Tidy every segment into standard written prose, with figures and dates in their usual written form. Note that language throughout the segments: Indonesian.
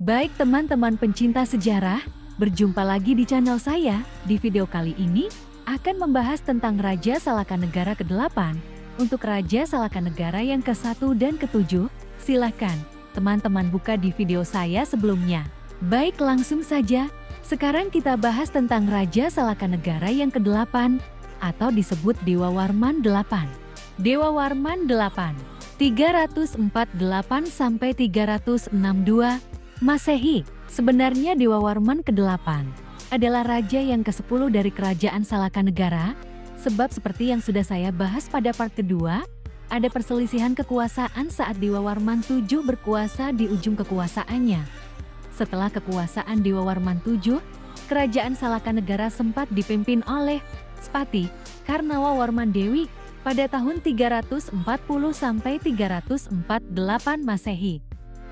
Baik teman-teman pencinta sejarah, berjumpa lagi di channel saya. Di video kali ini, akan membahas tentang Raja Salakanegara ke-8. Untuk Raja Salakanegara yang ke-1 dan ke-7, silahkan teman-teman buka di video saya sebelumnya. Baik, langsung saja. Sekarang kita bahas tentang Raja Salakanegara yang ke-8, atau disebut Dewa Warman 8. Dewa Warman 8, 348 sampai 362 Masehi. Sebenarnya Dewa Warman ke-8 adalah raja yang ke-10 dari Kerajaan Salakanegara, sebab seperti yang sudah saya bahas pada part kedua, ada perselisihan kekuasaan saat Dewa Warman 7 berkuasa di ujung kekuasaannya. Setelah kekuasaan Dewa Warman 7, Kerajaan Salakanegara sempat dipimpin oleh Spati Karnawa Warman Dewi pada tahun 340 sampai 348 Masehi.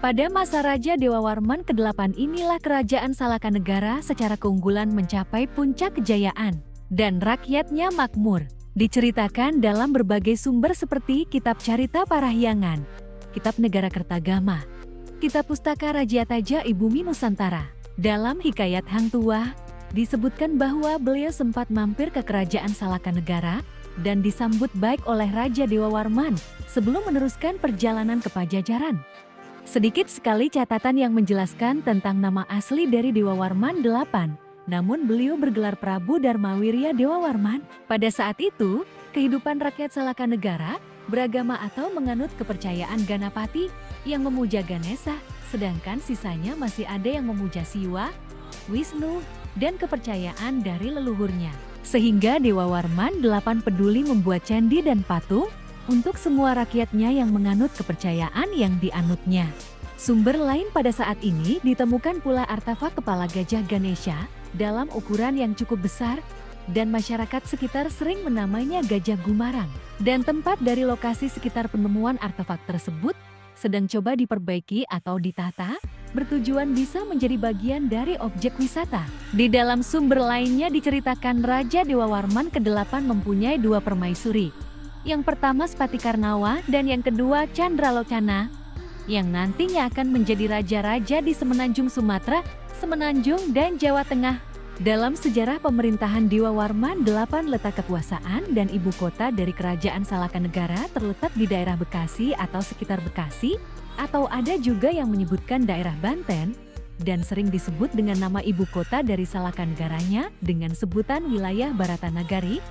Pada masa Raja Dewa Warman ke-8 inilah Kerajaan Salakanegara secara keunggulan mencapai puncak kejayaan dan rakyatnya makmur. Diceritakan dalam berbagai sumber seperti Kitab Carita Parahyangan, Kitab Negara Kertagama, Kitab Pustaka Raja Ibumi Nusantara. Dalam Hikayat Hang Tuah, disebutkan bahwa beliau sempat mampir ke Kerajaan Salakanegara dan disambut baik oleh Raja Dewa Warman sebelum meneruskan perjalanan ke Pajajaran. Sedikit sekali catatan yang menjelaskan tentang nama asli dari Dewa Warman 8. Namun beliau bergelar Prabu Dharmawirya Dewa Warman. Pada saat itu, kehidupan rakyat Salakanegara beragama atau menganut kepercayaan Ganapati yang memuja Ganesha, sedangkan sisanya masih ada yang memuja Siwa, Wisnu, dan kepercayaan dari leluhurnya. Sehingga Dewa Warman 8 peduli membuat candi dan patung untuk semua rakyatnya yang menganut kepercayaan yang dianutnya. Sumber lain pada saat ini ditemukan pula artefak kepala gajah Ganesha dalam ukuran yang cukup besar, dan masyarakat sekitar sering menamainya Gajah Gumarang. Dan tempat dari lokasi sekitar penemuan artefak tersebut sedang coba diperbaiki atau ditata, bertujuan bisa menjadi bagian dari objek wisata. Di dalam sumber lainnya diceritakan Raja Dewa Warman ke-8 mempunyai 2 permaisuri. Yang pertama Spati Karnawa dan yang kedua Candralocana, yang nantinya akan menjadi raja-raja di Semenanjung Sumatera, Semenanjung, dan Jawa Tengah. Dalam sejarah pemerintahan Dewa Warman 8, letak kekuasaan dan ibu kota dari Kerajaan Salakanegara terletak di daerah Bekasi atau sekitar Bekasi, atau ada juga yang menyebutkan daerah Banten, dan sering disebut dengan nama ibu kota dari Salakanegaranya dengan sebutan wilayah Baratanagari.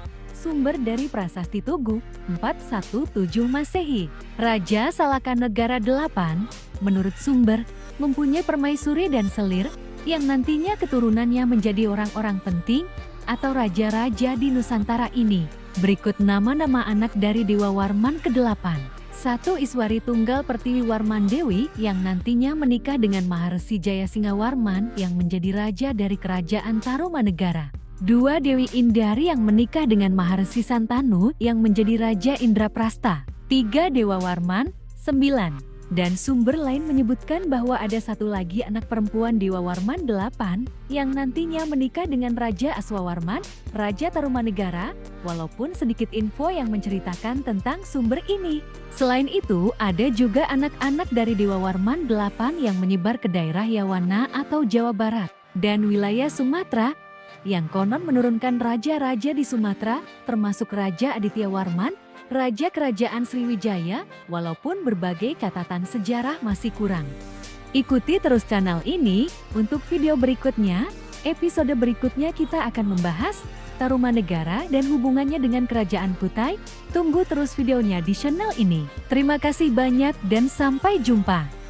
Sumber dari Prasasti Tugu 417 Masehi. Raja Salakanegara 8, menurut sumber, mempunyai permaisuri dan selir, yang nantinya keturunannya menjadi orang-orang penting atau raja-raja di Nusantara ini. Berikut nama-nama anak dari Dewa Warman ke-8. 1. Iswari Tunggal Pertiwi Warman Dewi yang nantinya menikah dengan Maharesi Jayasingha Warman yang menjadi raja dari Kerajaan Tarumanegara. 2. Dewi Indari yang menikah dengan Maharesi Santanu yang menjadi Raja Indraprasta. 3. Dewa Warman 9. Dan sumber lain menyebutkan bahwa ada satu lagi anak perempuan Dewa Warman 8 yang nantinya menikah dengan Raja Aswawarman, Raja Tarumanegara, walaupun sedikit info yang menceritakan tentang sumber ini. Selain itu, ada juga anak-anak dari Dewa Warman 8 yang menyebar ke daerah Yawana atau Jawa Barat dan wilayah Sumatera, yang konon menurunkan raja-raja di Sumatera, termasuk Raja Aditya Warman, Raja Kerajaan Sriwijaya, walaupun berbagai catatan sejarah masih kurang. Ikuti terus channel ini untuk video berikutnya. Episode berikutnya kita akan membahas Tarumanegara dan hubungannya dengan Kerajaan Kutai. Tunggu terus videonya di channel ini. Terima kasih banyak dan sampai jumpa.